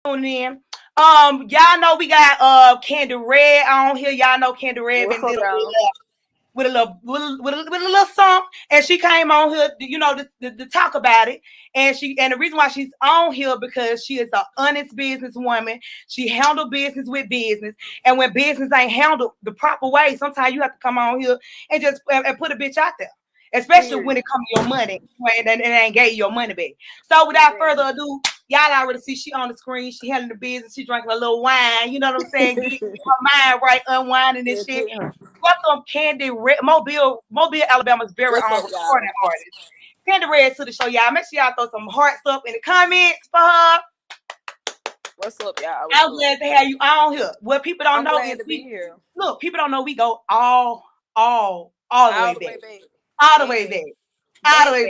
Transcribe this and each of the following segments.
in. Y'all know we got Kandi Red on here. Y'all know Kandi Red What's been up, dealing y'all? with a little song, and she came on here, to talk about it. And the reason why she's on here because she is an honest businesswoman. She handled business with business, and when business ain't handled the proper way, sometimes you have to come on here and just and put a bitch out there. Especially Period. when it comes to your money, and ain't gave you your money back. So without further Exactly. ado, y'all already see she on the screen. She handling the business. She drinking a little wine. You know what I'm saying? Get her mind right, unwinding this That's shit. it, huh? Welcome, Kandi Red, Mobile, Alabama's very What's own up, y'all? recording artist. Kandi Red to the show, y'all. Make sure y'all throw some hearts up in the comments for her. What's up, y'all? What's I'm up? glad to have you on here. What people don't I'm know glad is to be here. people don't know we go all the way All the way back. back. All the Back, way back. back. All the Back, way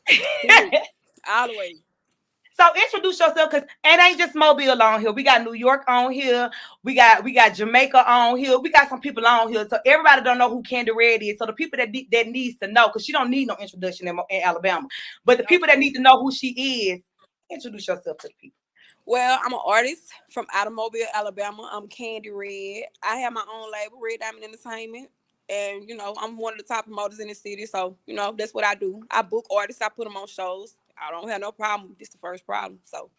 back. Period. back. All the way. So introduce yourself, because it ain't just Mobile on here. We got New York on here. We got Jamaica on here. We got some people on here. So everybody don't know who Kandi Red is. So the people that needs to know, because she don't need no introduction in Alabama. But the people that Okay. need to know who she is, introduce yourself to the people. Well, I'm an artist from Automobile, Alabama. I'm Kandi Red. I have my own label, Red Diamond Entertainment. And, I'm one of the top promoters in the city. So, that's what I do. I book artists. I put them on shows. I don't have no problem. This is the first problem. So,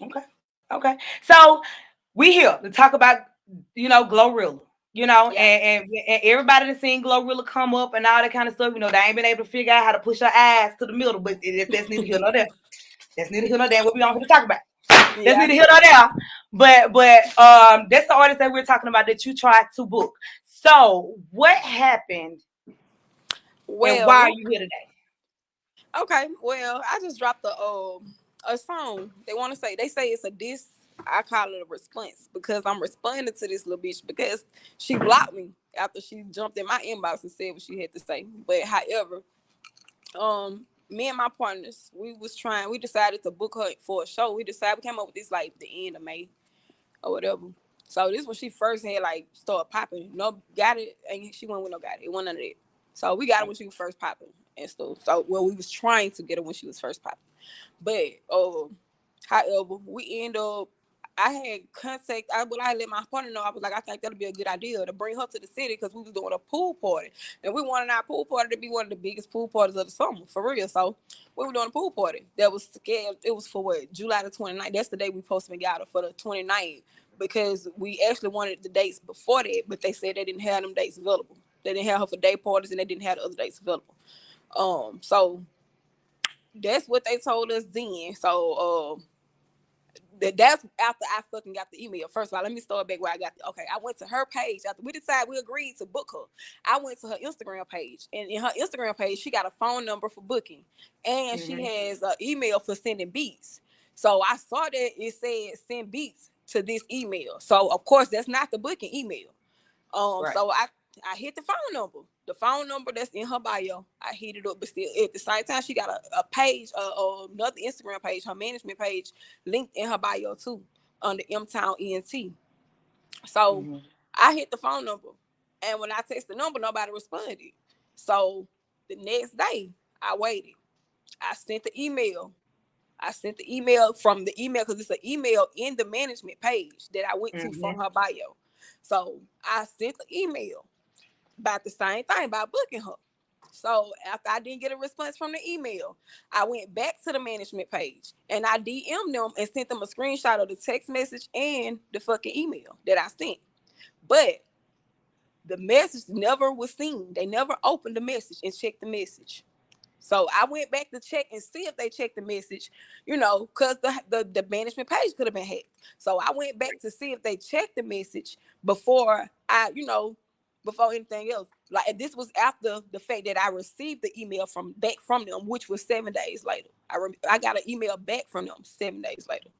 Okay. Okay. So we here to talk about, Glorilla. yeah. And everybody that's seen Glorilla come up and all that kind of stuff, they ain't been able to figure out how to push her ass to the middle, but that's neither here nor there. That's neither here nor there. What we on here to talk about. That's Yeah. neither here nor there. But that's the artist that we're talking about that you tried to book. So what happened and why are Well, you here today? okay. Well, I just dropped a song. They say it's a diss. I call it a response because I'm responding to this little bitch because she blocked me after she jumped in my inbox and said what she had to say. But however, me and my partners, we decided to book her for a show. We came up with this like the end of May or whatever. So this when she first had like started popping. No, got it, and she went with no got it. It wasn't none of that. So we got it when she was first popping and stuff. So we was trying to get her when she was first popping. But however, we end up. I had contact. I let my partner know. I was like, I think that'll be a good idea to bring her to the city because we was doing a pool party, and we wanted our pool party to be one of the biggest pool parties of the summer for real. So we were doing a pool party that was scared. It was for what, July the 29th. That's the day we posted got her for the 29th because we actually wanted the dates before that, but they said they didn't have them dates available. They didn't have her for day parties, and they didn't have the other dates available. So that's what they told us then. So that's after I fucking got the email. First of all, let me start back where I got okay. I went to her page after we agreed to book her. I went to her Instagram page, and in her Instagram page, she got a phone number for booking, and she Mm-hmm. has an email for sending beats. So I saw that it said send beats to this email. So of course that's not the booking email. Right. So I hit the phone number. The phone number that's in her bio, I hit it up, but still at the same time, she got a page, another Instagram page, her management page, linked in her bio too, under M Town ENT. So Mm-hmm. I hit the phone number, and when I text the number, nobody responded. So the next day, I waited. I sent the email. I sent the email from the email because it's an email in the management page that I went to Mm-hmm. from her bio. So I sent the email about the same thing about booking her. So after I didn't get a response from the email, I went back to the management page and I DM'd them and sent them a screenshot of the text message and the fucking email that I sent. But the message never was seen. They never opened the message and checked the message. So I went back to check and see if they checked the message, because the management page could have been hacked. So I went back to see if they checked the message before before anything else. Like this was after the fact that I received the email back from them, which was 7 days later. I got an email back from them 7 days later.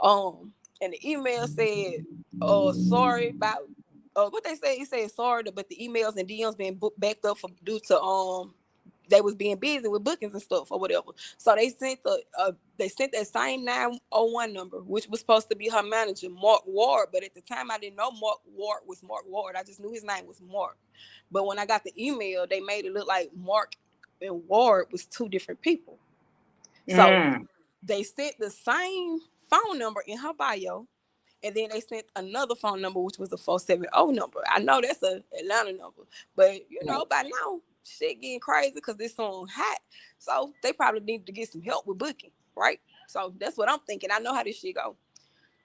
And the email said, sorry about what they say. It said sorry, but the emails and DMs being backed up for due to they was being busy with bookings and stuff or whatever. So they sent that same 901 number, which was supposed to be her manager, Mark Ward. But at the time, I didn't know Mark Ward was Mark Ward. I just knew his name was Mark. But when I got the email, they made it look like Mark and Ward was two different people. So Mm. they sent the same phone number in her bio, and then they sent another phone number, which was a 470 number. I know that's a Atlanta number, but you know, by now shit getting crazy because this song hot. So they probably need to get some help with booking, right? So that's what I'm thinking. I know how this shit go.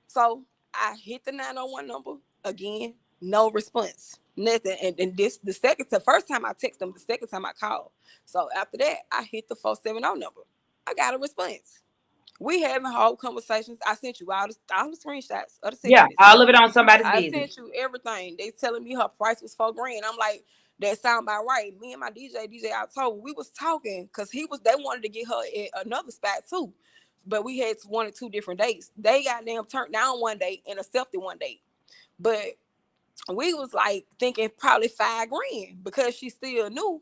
So I hit the 901 number again, no response, nothing. And this the first time I text them, the second time I called. So after that, I hit the 470 number. I got a response. We having whole conversations. I sent you all the screenshots of the text Yeah, message. all of it on somebody's I business. sent you everything. They telling me her price was $4,000. I'm like, that sound about right. Me and my DJ October, we was talking because they wanted to get her at another spot too. But we had 1 or 2 different dates. They got them turned down one date and accepted one date. But we was like thinking probably $5,000 because she still new,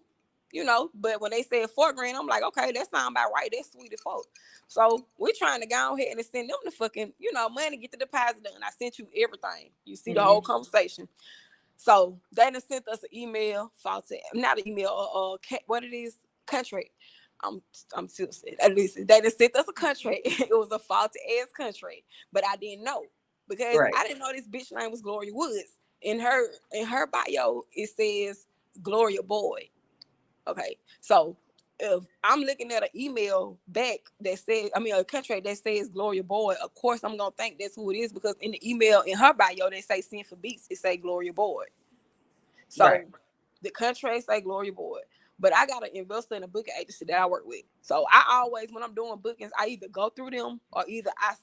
you know. But when they said $4,000, I'm like, okay, that sound about right. That's sweet as fuck. So we trying to go ahead and send them the fucking, you know, money, get the deposit done. I sent you everything. You see the whole conversation. So they done sent us an email, not an email, what it is, contract. I'm still saying. Listen, they done sent us a contract. It was a faulty ass contract, but I didn't know because I didn't know this bitch name was Gloria Woods. In her bio, it says Gloria Boyd. Okay, so if I'm looking at an email back that says, a contract that says Gloria Boyd, of course I'm gonna think that's who it is because in the email in her bio they say Send for Beats, it say Gloria Boyd. So the contract say Gloria Boyd. But I got an investor in a booking agency that I work with. So I always, when I'm doing bookings, I either go through them or either I,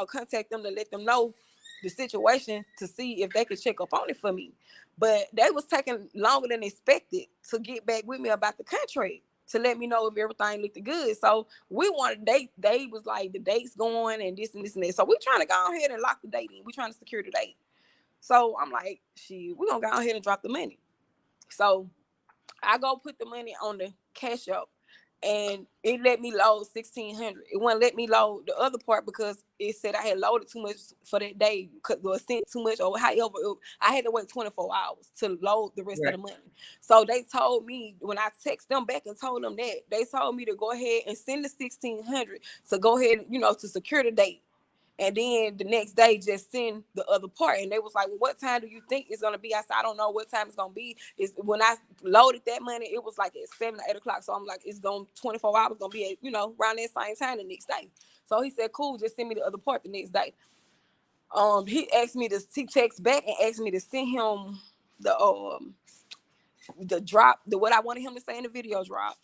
contact them to let them know the situation to see if they could check up on it for me. But they was taking longer than expected to get back with me about the contract to let me know if everything looked good. So we wanted they was like the date's going and this and this and that. So we trying to go ahead and lock the date in. We trying to secure the date. So I'm like, shit, we're gonna go ahead and drop the money. So I go put the money on the cash up and it let me load 1,600. It wouldn't let me load the other part because it said I had loaded too much for that day, or sent too much, or however. I had to wait 24 hours to load the rest of the money. So they told me, when I text them back and told them that, they told me to go ahead and send the 1,600 to go ahead, to secure the date. And then the next day, just send the other part. And they was like, well, what time do you think it's going to be? I said, I don't know what time it's going to be. When I loaded that money, it was like at 7 or 8 o'clock. So I'm like, it's going 24 hours, going to be at, around that same time the next day. So he said, cool, just send me the other part the next day. He asked me he text back and asked me to send him the drop, what I wanted him to say in the video drop.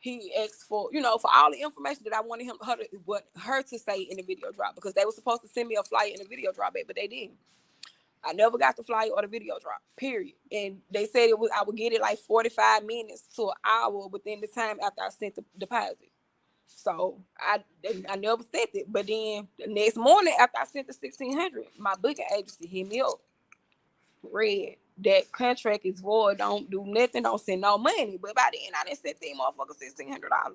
He asked for, for all the information that I wanted her to say in the video drop, because they were supposed to send me a flyer in the video drop, but they didn't. I never got the flyer or the video drop, period. And they said I would get it like 45 minutes to an hour within the time after I sent the deposit. So I never sent it. But then the next morning after I sent the 1,600, my booking agency hit me up. Read that contract is void, don't do nothing, don't send no money. But by then I didn't send these motherfuckers $1,600.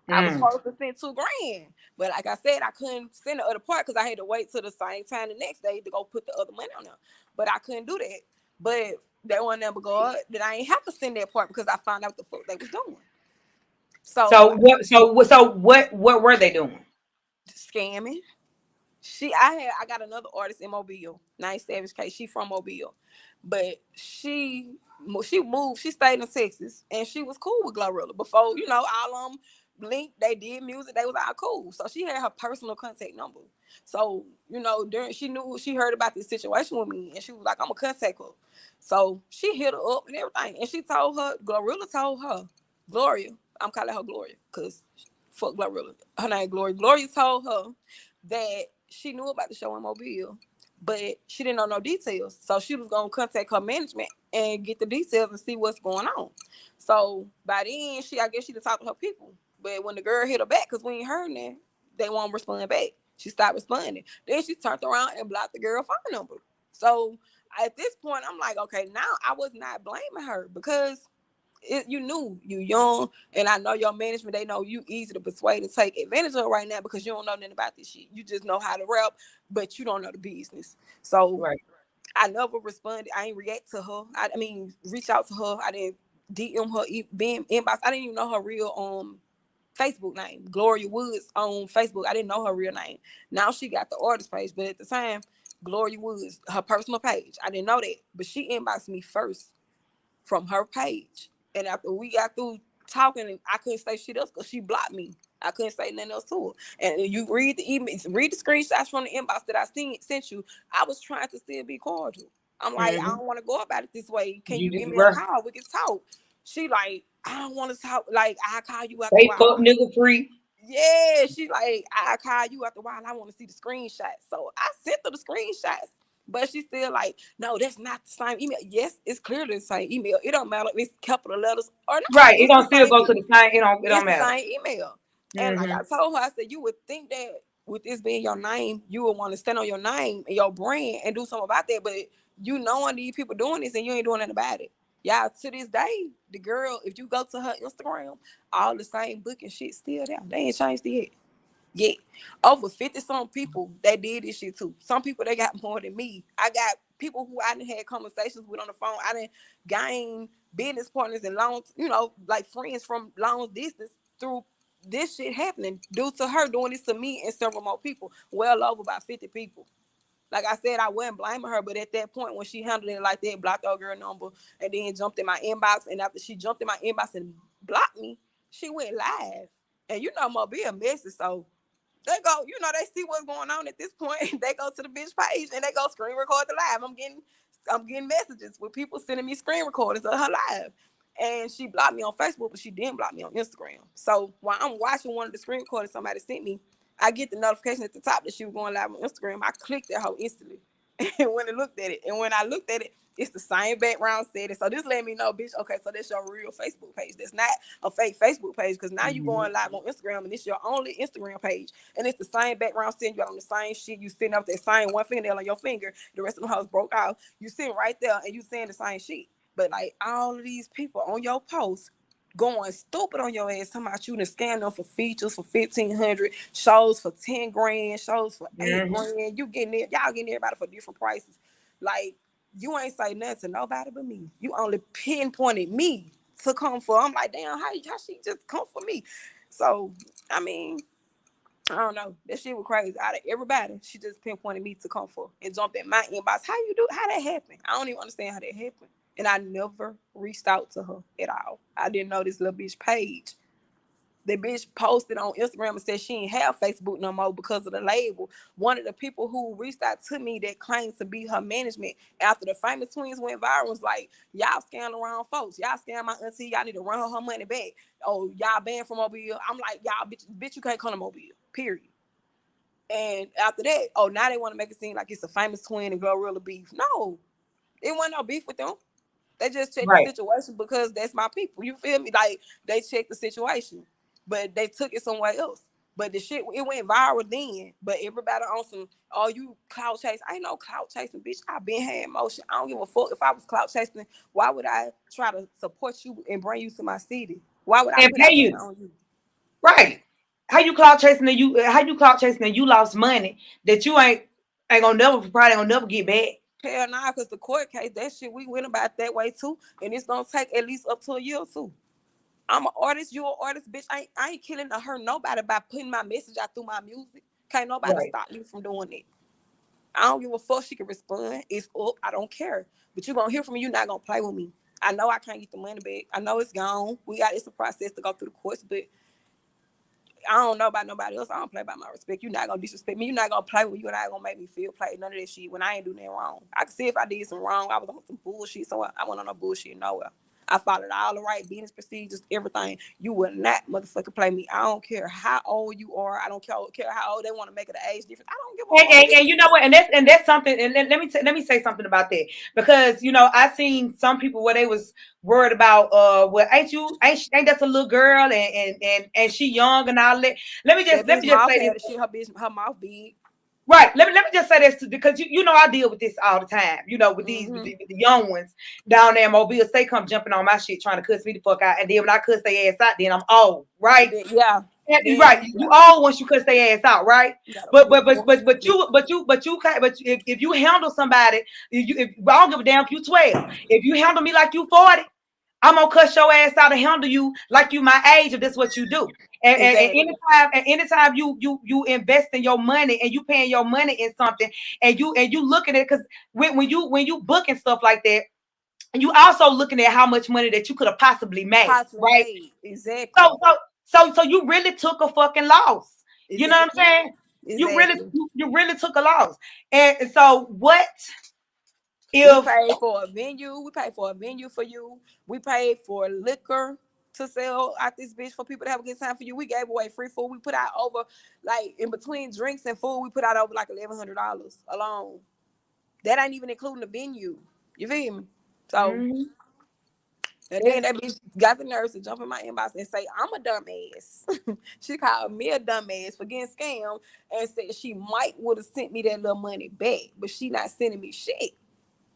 I was supposed to send $2,000, but like I said, I couldn't send the other part because I had to wait till the same time the next day to go put the other money on there. But I couldn't do that. But that one never God that I ain't have to send that part because I found out the fuck they was doing. So what were they doing? Scamming. I got another artist in Mobile, Nice Savage K. She from Mobile, but she moved. She stayed in Texas, and she was cool with GLORILLA before. All them linked. They did music. They was all cool. So she had her personal contact number. So she heard about this situation with me, and she was like, "I'm gonna contact her." So she hit her up and everything, and she told her, GLORILLA told her, Gloria. I'm calling her Gloria because fuck GLORILLA. Her name Gloria. Gloria told her that she knew about the show in Mobile, but she didn't know no details. So she was gonna contact her management and get the details and see what's going on. So by then, I guess she talked to her people. But when the girl hit her back, because we ain't heard that, they won't respond back. She stopped responding. Then she turned around and blocked the girl phone number. So at this point, I'm like, okay, now I was not blaming her because you knew you young, and I know your management, they know you easy to persuade and take advantage of right now because you don't know nothing about this shit. You just know how to rap, but you don't know the business. So I never responded. I ain't react to her. I mean, reach out to her. I didn't DM her, being inbox. I didn't even know her real Facebook name, Gloria Woods on Facebook. I didn't know her real name. Now she got the artist page, but at the time, Gloria Woods, her personal page. I didn't know that, but she inboxed me first from her page. And after we got through talking, I couldn't say shit else because she blocked me. I couldn't say nothing else to her. And you read the emails, read the screenshots from the inbox that I sent you. I was trying to still be cordial. I'm like, I don't want to go about it this way. Can you give me a call? We can talk. She like, I don't want to talk. Like, I call you after a while. Nigga free. Yeah, she like, I call you after a while. I want to see the screenshots. So I sent her the screenshots. But she's still like, no, that's not the same email. Yes, it's clearly the same email. It don't matter if it's capital letters or not. Right. It don't still go to the same. It don't matter. It's the same email. And like I told her, I said, you would think that with this being your name, you would want to stand on your name and your brand and do something about that. But you knowing these people doing this and you ain't doing nothing about it. Yeah, to this day, the girl, if you go to her Instagram, all the same book and shit still there. They ain't changed it yet. Yeah, over 50 some people that did this shit too. Some people they got more than me. I got people who I done had conversations with on the phone. I done gained business partners and long, like friends from long distance through this shit happening due to her doing this to me and several more people. Well over about 50 people. Like I said, I wasn't blaming her, but at that point when she handled it like that, blocked our girl number and then jumped in my inbox, and after she jumped in my inbox and blocked me, she went live. And Mobile a messy, so they go, they see what's going on at this point. They go to the bitch page and they go screen record the live. I'm getting messages with people sending me screen recordings of her live. And she blocked me on Facebook, but she didn't block me on Instagram. So while I'm watching one of the screen recordings somebody sent me, I get the notification at the top that she was going live on Instagram. I clicked that hoe instantly. And when I looked at it, it's the same background setting. So this let me know, bitch, okay, so that's your real Facebook page. That's not a fake Facebook page, because now you going live on Instagram and it's your only Instagram page. And it's the same background setting. You on the same shit. You sitting up that same one fingernail on your finger. The rest of the house broke out. You sitting right there and you saying the same shit. But like all of these people on your post going stupid on your ass, talking about you to scan them for features for 1,500, shows for 10 grand, shows for 8 grand. You getting it, y'all getting everybody for different prices. Like, you ain't say nothing to nobody but me. You only pinpointed me to come for. I'm like, damn, how she just come for me? So, I mean, I don't know. That shit was crazy. Out of everybody, she just pinpointed me to come for and jumped in my inbox. How that happened? I don't even understand how that happened. And I never reached out to her at all. I didn't know this little bitch page. The bitch posted on Instagram and said she ain't have Facebook no more because of the label. One of the people who reached out to me that claimed to be her management after the Famous Twins went viral was like, y'all scam around folks. Y'all scam my auntie. Y'all need to run her money back. Oh, y'all banned from Mobile. I'm like, y'all, bitch, you can't come to Mobile, period. And after that, now they want to make it seem like it's a Famous Twin and GLORILLA beef. No, it wasn't no beef with them. They just checked the situation because that's my people. You feel me? Like, they checked the situation, but they took it somewhere else. But the shit, it went viral then. But everybody on some, you clout chase. I ain't no clout chasing, bitch. I been had emotion. I don't give a fuck if I was clout chasing. Why would I try to support you and bring you to my city? Why would I put pay you on you? Right. How you clout chasing and you lost money that you ain't probably gonna never get back? Hell nah, because the court case, that shit, we went about that way too. And it's gonna take at least up to a year or two. I'm an artist, you an artist, bitch. I ain't killing or hurt nobody by putting my message out through my music. Can't nobody stop me from doing it. I don't give a fuck. She can respond. It's up. I don't care. But you gonna hear from me. You're not gonna play with me. I know I can't get the money back. I know it's gone. It's a process to go through the courts, but I don't know about nobody else. I don't play by my respect. You're not gonna disrespect me. You're not gonna play with you, and I ain't gonna make me feel play none of that shit when I ain't do nothing wrong. I can see if I did some wrong. I was on some bullshit, so I went on no bullshit nowhere. I followed all the right business procedures, everything. You will not motherfucker play me. I don't care how old you are. I don't care how old they want to make it an age difference. I don't give a fuck. And you know what? And that's something. And let me say something about that, because I seen some people where they was worried about well, ain't that's a little girl and she young and all that. Let me just say this. Her mouth big. Right. Let me just say this because I deal with this all the time. With these with the young ones down there in Mobile. They come jumping on my shit trying to cuss me the fuck out, and then when I cuss their ass out, then I'm old, right? Yeah. Right. You old once you cuss their ass out, right? But you can't. But if you handle somebody, if I don't give a damn if you 12. If you handle me like you 40, I'm gonna cuss your ass out and handle you like you my age if that's what you do. Exactly. And anytime you invest in your money and you paying your money in something and you looking at it, because when you booking stuff like that, and you also looking at how much money that you could have possibly made, Possibly right? made. Exactly. So you really took a fucking loss. You know what I'm Exactly. saying? Exactly. You really took a loss. And so what We if paid for a venue. We paid for a venue for you. We paid for liquor to sell out this bitch for people to have a good time for you. We gave away free food. We put out over, like, in between drinks and food, we put out over like $1,100 alone. That ain't even including the venue. You feel me? So, and then that bitch got the nerves to jump in my inbox and say, I'm a dumbass. She called me a dumbass for getting scammed and said she might would have sent me that little money back, but she not sending me shit.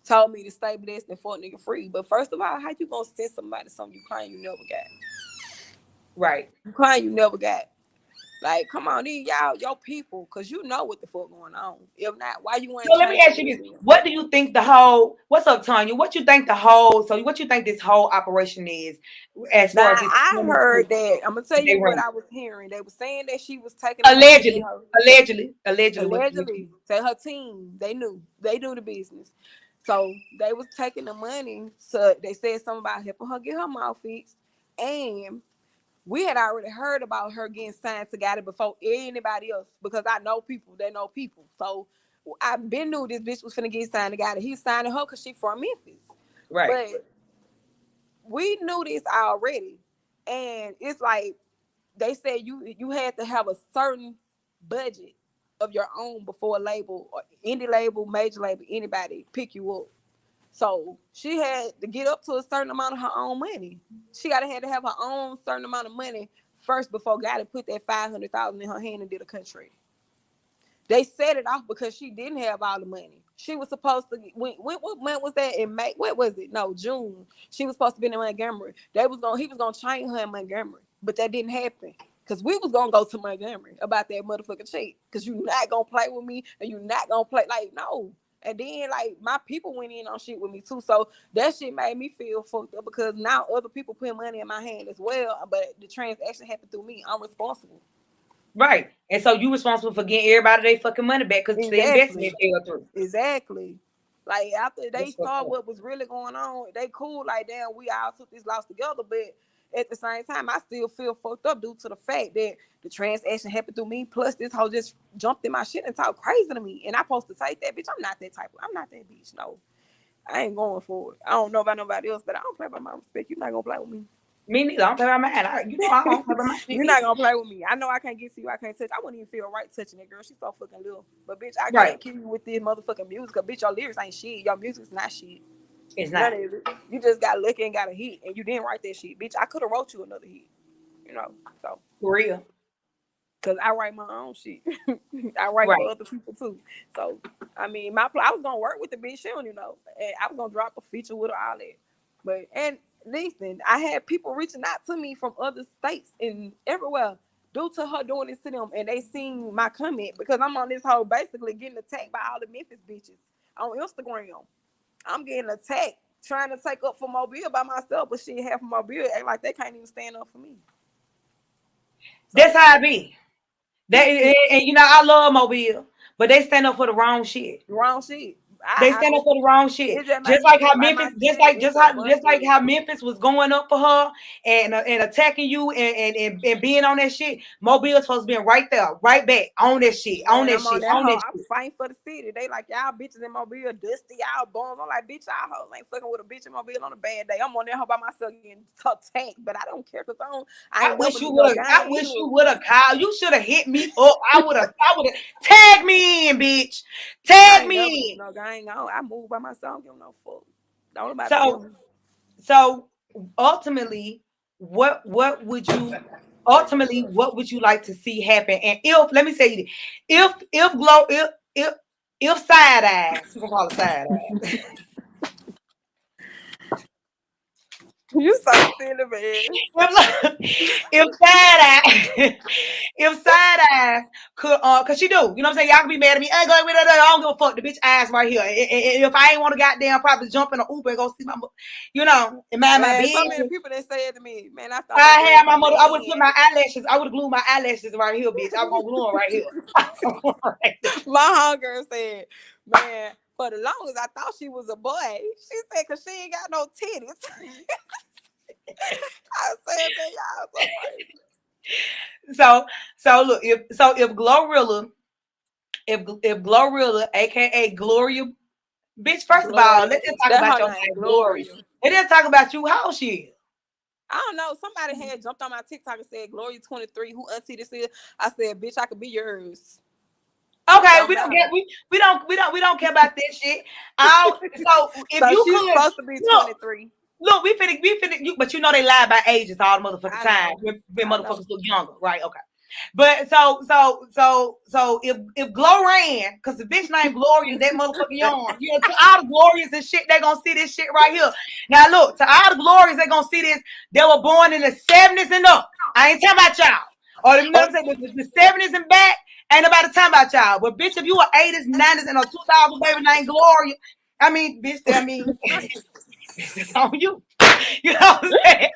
Told me to stay blessed and fuck nigga free. But first of all, how you gonna send somebody something you crying you never got? right? You crying you never got. Like, come on, these y'all, your people, cause you know what the fuck going on. If not, why you ain't So let me changing ask you this. this? What do you think what's up, Tanya? What you think what you think this whole operation is as Now far as this I heard that. I'm gonna tell they you what ran? I was hearing. They were saying that she was taking the money to her. Allegedly, Allegedly, say her team, they knew the business. So they was taking the money. So they said something about helping her get her mouth fixed, and we had already heard about her getting signed to Gotti before anybody else because I know people. They know people. So I been knew this bitch was finna get signed to Gotti. He signed her because she from Memphis, right? but we knew this already, and it's like they said you had to have a certain budget of your own before a label or indie label, major label, anybody pick you up. So she had to get up to a certain amount of her own money. She had to have her own certain amount of money first before God had put that 500,000 in her hand and did a contract. They set it off because she didn't have all the money. She was supposed to what month was that in May? What was it? No, June. She was supposed to be in Montgomery. He was gonna train her in Montgomery, but that didn't happen. Cause we was gonna go to Montgomery about that motherfucking check. Cause you not gonna play with me and you not gonna play like no. And then like my people went in on shit with me too. So that shit made me feel fucked up because now other people put money in my hand as well. But the transaction happened through me. I'm responsible. Right. And so you responsible for getting everybody their fucking money back because the investment Exactly. fell through. Exactly. Like after they That's what's saw up. what was really going on, they cool like damn, we all took this loss together. But at the same time, I still feel fucked up due to the fact that the transaction happened through me. Plus, this hoe just jumped in my shit and talked crazy to me, and I supposed to take that bitch. I'm not that type. I'm not that bitch. No, I ain't going for it. I don't know about nobody else, but I don't play by my respect. You're not gonna play with me. Me neither. I don't play by my hand. I don't play by my shit You're not either. gonna play with me. I know I can't get to you. I can't touch. I wouldn't even feel right touching that girl. She's so fucking little. But bitch, I Right. can't kill you with this motherfucking music. Cause bitch, your lyrics ain't shit. Your music's not shit. It's None not. of it. You just got lucky and got a hit, and you didn't write that shit, bitch. I could have wrote you another hit. You know, so For real. cause I write my own shit. I write for Right. other people too. So I mean, I was gonna work with the bitch, she don't even know, and I was gonna drop a feature with her all that. But and listen, I had people reaching out to me from other states and everywhere due to her doing this to them, and they seen my comment because I'm on this whole basically getting attacked by all the Memphis bitches on Instagram. I'm getting attacked trying to take up for Mobile by myself, but shit, half of Mobile act like they can't even stand up for me. So, That's how it be. And you know, I love Mobile, but they stand up for the wrong shit. wrong shit. They I stand up just for the wrong shit. it just made Just me like how feel like my Memphis, spirit is a just like busted. how Memphis was going up for her and attacking you and being on that shit. Mobile's supposed to be right there, right back on that shit, on Man, that I'm on shit, that on hoe. that I'm shit. fighting for the city. They like y'all bitches in Mobile, dusty, y'all bones. I'm like, bitch, y'all hoes ain't fucking with a bitch in Mobile on a bad day. I'm on that hoe by myself getting attacked, but I don't care because I ain't never need no I gang wish you either. would have called. You should have hit me up. I would have tag me in, bitch. I Tag ain't never need me in. no gang. I move by myself. I don't give no fuck. Don't nobody tell So me. so ultimately, what would you what would you like to see happen? And if let me say this, if glow if side eyes, we're gonna call it side eyes. You so silly, man. If side eye, if side eyes could, cause she do, you know what I'm saying? Y'all can be mad at me. I don't give a fuck. The bitch eyes right here. And if I ain't want to goddamn probably jump in an Uber and go see my, and mind my Man, so many business. people that say it to me, man, I thought that I girl had my was mother. I would put mean. my eyelashes. I would have glued my eyelashes right here, bitch. I was gonna glue them right here. My homegirl said, man, for the longest I thought she was a boy. She said, cause she ain't got no titties. I said, man, y'all so crazy. So look, if Glorilla, if Glorilla, aka Gloria, bitch. First of all, Gloria. let's just talk That about her your name, name, Gloria. Gloria. And then talk about you. How old she is? I don't know. Somebody had jumped on my TikTok and said, Gloria 23, who auntie this is? I said, bitch, I could be yours. Okay, Don't matter. we don't care about this shit. So if So you she's could supposed to be look, 23. look, we finna you, but you know they lie about ages all the motherfucking I time. know. When I know. motherfuckers look younger, right? Okay. But so if Gloria, because the bitch named Gloria is that motherfucking young, to all the Glorias and shit, they gonna see this shit right here. Now look, to all the Glorias, they gonna see this. They were born in the 70s and up. I ain't talking about y'all. Or you know what I'm saying, the 70s and back, ain't nobody talking about y'all. But bitch, if you were 80s, 90s, and a 2000 baby named Gloria, I mean, bitch, it's on you. You know what I'm saying?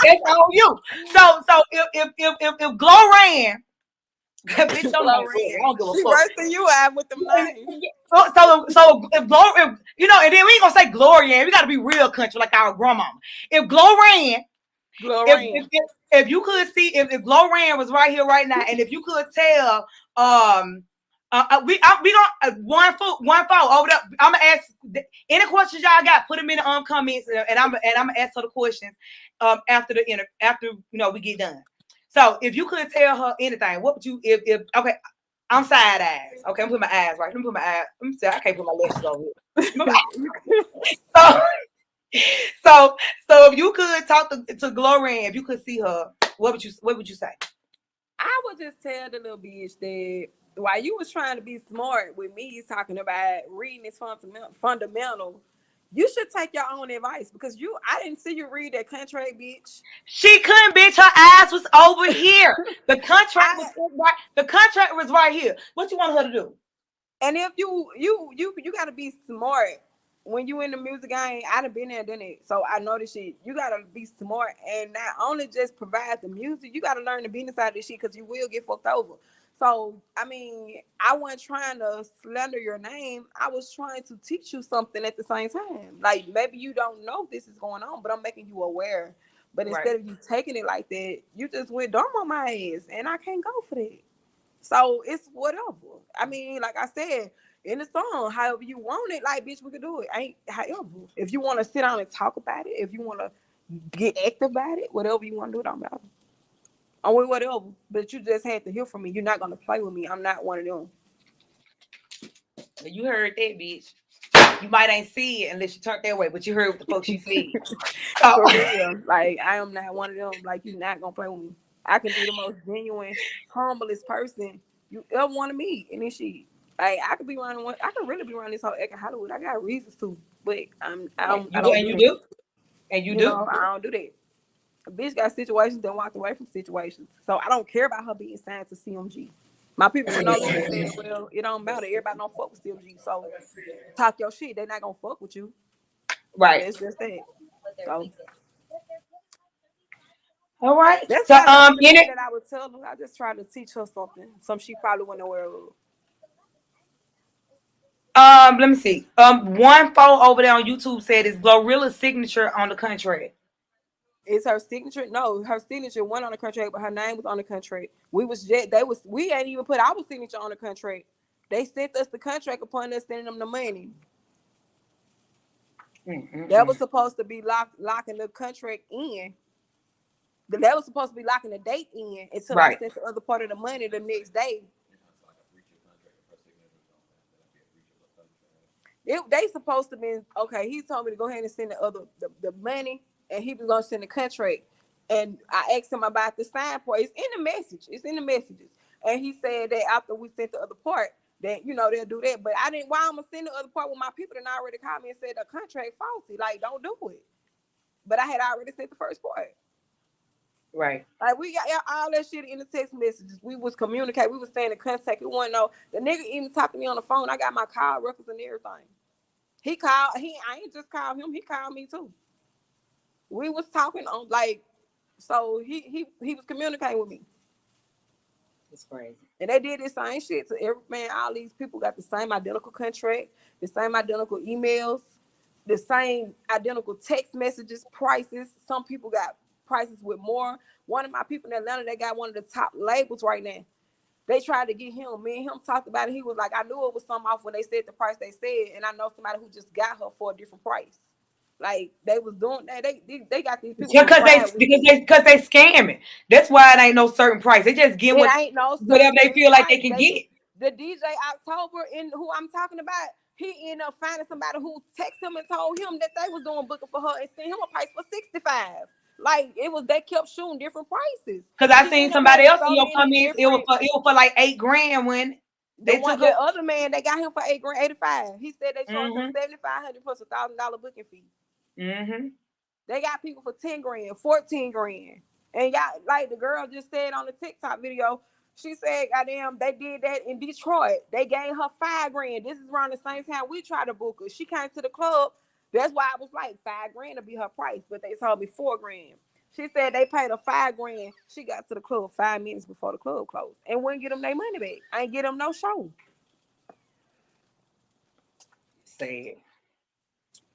It's on you. So if Gloria, bitch, your name good. I Gloria. don't give a She fuck. worse than you have with them names. So if Gloria, and then we ain't gonna say Gloria, we gotta be real country like our grandmama. If Gloria, if Gloria. if, if, if you could see if Gloria was right here right now, and if you could tell, we gonna one foot over there. I'm gonna ask any questions y'all got. Put them in the comments, and I'm gonna ask her the questions after we get done. So if you could tell her anything, what would you if okay? I'm side eyes. Okay, I'm putting my eyes right. Let me put my eyes. Let me see. I can't put my lashes over here. So, so if you could talk to Gloria, if you could see her, what would you say? I would just tell the little bitch that while you was trying to be smart with me talking about reading is fundamental, you should take your own advice because I didn't see you read that contract, bitch. She couldn't, bitch. Her ass was over here. The contract was I right. The contract was right here. What you want her to do? And if you gotta be smart when you in the music game. I done been there, done it. So I know this shit. You gotta be smart and not only just provide the music, you gotta learn the business side of this shit because you will get fucked over. So I mean, I wasn't trying to slander your name. I was trying to teach you something at the same time. Like maybe you don't know this is going on, but I'm making you aware. But Right. instead of you taking it like that, you just went dumb on my ass, and I can't go for that. So it's whatever. I mean, like I said, in the song, however you want it, like bitch, we could do it. Ain't however. If you want to sit down and talk about it, if you want to get active about it, whatever you want to do, don't matter. I'm with whatever. But you just had to hear from me. You're not gonna play with me. I'm not one of them. You heard that, bitch. You might ain't see it unless you turned that way, but you heard what the fuck she said. For So, real. Like I am not one of them. Like you're not gonna play with me. I can be the most genuine, humblest person you ever want to meet, and then she. Like I could be running one. I could really be running this whole Echo Hollywood. I got reasons to, but I don't do you that. do, and you You do. know, I don't do that. A bitch got situations, then walked away from situations. So I don't care about her being signed to CMG. My people with no limit said, well, it don't matter. Everybody don't fuck with CMG. So talk your shit. They not gonna fuck with you. Right. That's just that. So All right. that's So probably the only in thing it, that I would tell her. I just tried to teach her something she probably wasn't aware of. let me see. One photo over there on YouTube said it's Glorilla's signature on the contract. Is her signature? No, her signature went on the contract, but her name was on the contract. We ain't even put our signature on the contract. They sent us the contract upon us sending them the money. That was supposed to be locking the contract in. That was supposed to be locking the date in until I Right. sent the other part of the money the next day. They supposed to be okay. He told me to go ahead and send the money, and he was gonna send the contract. And I asked him about the sign part. It's in the message. It's in the messages. And he said that after we sent the other part, that they'll do that. But Why I'm gonna send the other part when my people done already called me and said the contract faulty. Like, don't do it. But I had already said the first part. Right. Like we got all that shit in the text messages. We was communicate. We was staying in contact. We want to know the nigga even talked to me on the phone. I got my call records and everything. He called. I ain't just called him. He called me too. We was talking on like, so he was communicating with me. It's crazy. And they did the same shit to every man. All these people got the same identical contract, the same identical emails, the same identical text messages, prices. Some people got prices with more. One of my people in Atlanta, they got one of the top labels right now. They tried to get him. Me and him talked about it. He was like, I knew it was something off when they said the price they said, and I know somebody who just got her for a different price. Like they was doing that. They got these people Because they scamming. That's why it ain't no certain price. They just get it ain't no whatever they certain feel like they price. can get. The DJ October in who I'm talking about, he ended up finding somebody who texted him and told him that they was doing booking for her and sent him a price for 65. Like it was, they kept shooting different prices. Because I She seen ended up somebody having else in so your many comments. different. It was for like $8,000 when The they one, took the up. other man, they got him for 8,085. He said they charged him Mm-hmm. 7,500 plus $1,000 booking fee. Mm-hmm. They got people for 10 grand, 14 grand. And y'all, like the girl just said on the TikTok video, she said, goddamn, they did that in Detroit. They gave her 5 grand. This is around the same time we tried to book her. She came to the club. That's why I was like 5 grand to be her price, but they told me 4 grand. She said they paid her 5 grand. She got to the club 5 minutes before the club closed and wouldn't get them their money back. I ain't get them no show. Sad.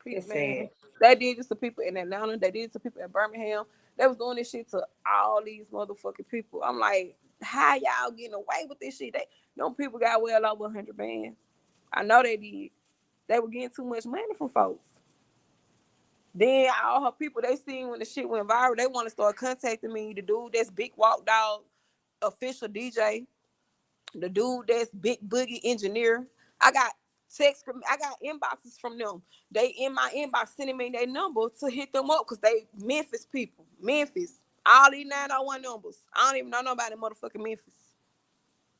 It's Man, sad. they did this to people in Atlanta. They did it to people in Birmingham. They was doing this shit to all these motherfucking people. I'm like, how y'all getting away with this shit? Them people got well over 100 bands. I know they did. They were getting too much money from folks. Then all her people, they seen when the shit went viral, they want to start contacting me. The dude that's Big Walk Dog, official DJ. The dude that's Big Boogie engineer. I got text from, I got inboxes from them. They in my inbox sending me their number to hit them up because they Memphis people. Memphis. All these 901 numbers. I don't even know nobody in motherfucking Memphis.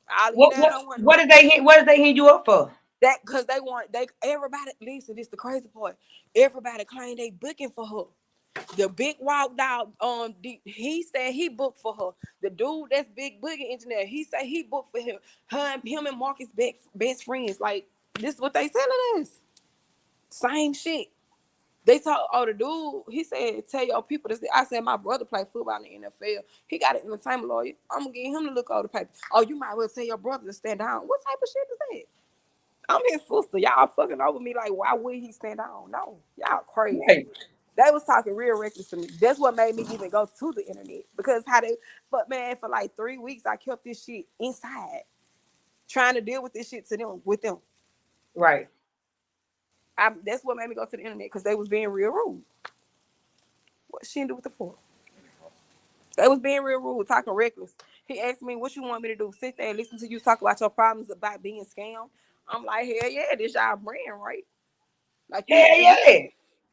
All these 901 What numbers. did they hit? What did they hit you up for? That because they want they everybody listen, this the crazy part. Everybody claim they booking for her. The Big Wild Dog, he said he booked for her. The dude that's Big Boogie engineer, he said he booked for him. Him and Marcus best friends. Like this, is what they selling us. Same shit. They told the dude. He said, "Tell your people this." I said, "My brother played football in the NFL. He got an entertainment lawyer. I'm gonna get him to look over the paper." Oh, you might well tell your brother to stand down. What type of shit is that? I'm his sister. Y'all fucking over me like, why would he stand down? No, y'all crazy. Right. They was talking real reckless to me. That's what made me even go to the internet. Because how they, but man, for like 3 weeks, I kept this shit inside, trying to deal with this shit to them with them. Right. That's what made me go to the internet because they was being real rude. What she didn't do with the for? They was being real rude, talking reckless. He asked me, "What you want me to do? Sit there and listen to you talk about your problems about being scammed?" I'm like, "Hell yeah, this y'all brand, right? Like you, Hell and you yeah.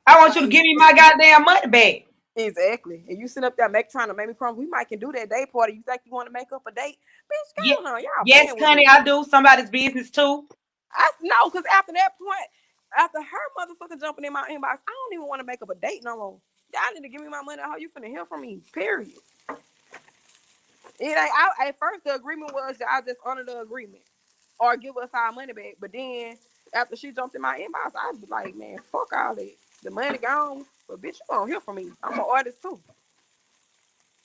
I want you to like." give me my goddamn money back. Exactly. And you sit up there trying to make me promise we might can do that day party. You think you want to make up a date? Yeah. Bitch, go on. Y'all Yes, playing with honey, me. I do somebody's business too. I know, because after that point, after her motherfucker jumping in my inbox, I don't even want to make up a date no more. Y'all need to give me my money. How you finna hear from me? Period. It ain't. At first, the agreement was y'all just honor the agreement or give us our money back. But then after she jumped in my inbox, I'd be like, man, fuck all that. The money gone, but bitch, you gonna hear from me. I'm an artist too.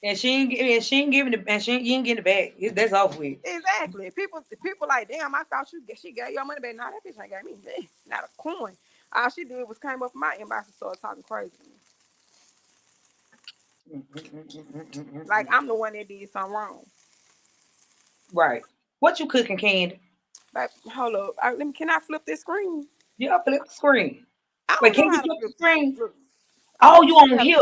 And she ain't giving it, and you ain't getting it back. That's over with. Exactly. People like, damn, I thought she gave your money back. Nah, that bitch ain't gave me not a coin. All she did was came up in my inbox and started talking crazy to me. Like I'm the one that did something wrong. Right. What you cooking, Candy? Like, hold up. Can I flip this screen? Yeah, flip the screen. I Wait, don't can know you how to flip the flip this. screen? Look. Oh, Oh, you you on have here.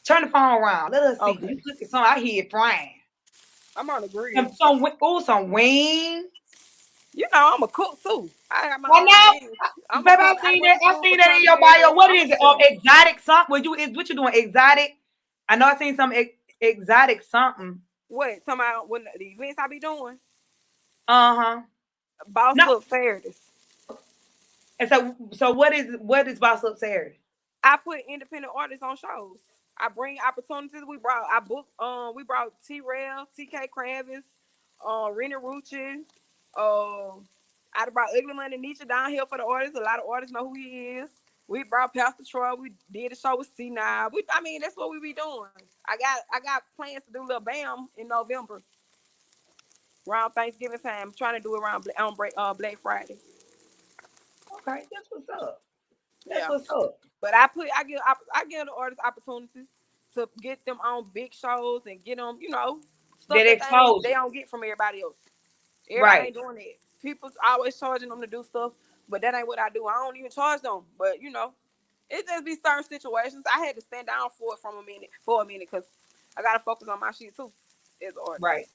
Turn the phone around. Let us see. You okay. cooking something. I hear it frying. I'm on the grill. Some wings. You know, I'm a cook too. I got my I own know. business. I'm a Baby, cook. I went to I school seen for that in your bio. culinary. What I'm is a it? chef. Exotic something? What you doing? Exotic? I know I seen some exotic something. What? Somebody when the events I be doing? Uh-huh. Boss No. Look Fairness. And so what is Boss Up Saturday? I put independent artists on shows. I bring opportunities. We brought T Rail, TK Kravis, Rennie Rucci. I brought Ugly Money Nietzsche down here for the artists. A lot of artists know who he is. We brought Pastor Troy. We did a show with C9. I mean, that's what we be doing. I got plans to do Lil Bam in November around Thanksgiving time. I'm trying to do it around Black Friday. Okay, that's what's up. That's Yeah. what's up. But I give the artists opportunities to get them on big shows and get them, stuff That that they exposure. don't get from everybody else. Everybody Right, ain't doing that. People's always charging them to do stuff, but that ain't what I do. I don't even charge them. But it just be certain situations. I had to stand down for a minute, because I gotta focus on my shit too as an artist. right,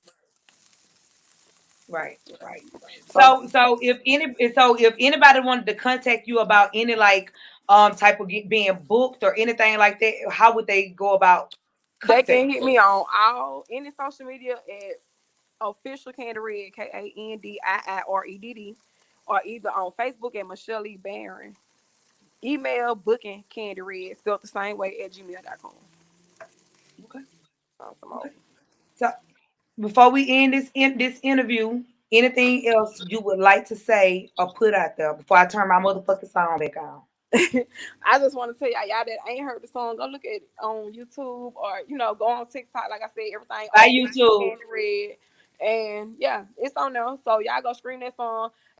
right, right. So So if anybody wanted to contact you about any like type of being booked or anything like that, how would they go about they can contacting hit you? me on any social media at official Candy Red, KANDIIREDD, or either on Facebook at Michelle E. Barron. Email booking Candy Red, spelled the same way at gmail.com. Okay, Come okay. on. So before we end this interview, anything else you would like to say or put out there before I turn my motherfucking song back on? I just want to tell y'all that ain't heard the song, go look at it on YouTube, or go on TikTok. Like I said, everything Bye official YouTube. Candy Red, and yeah, it's on there. So y'all go screen that song.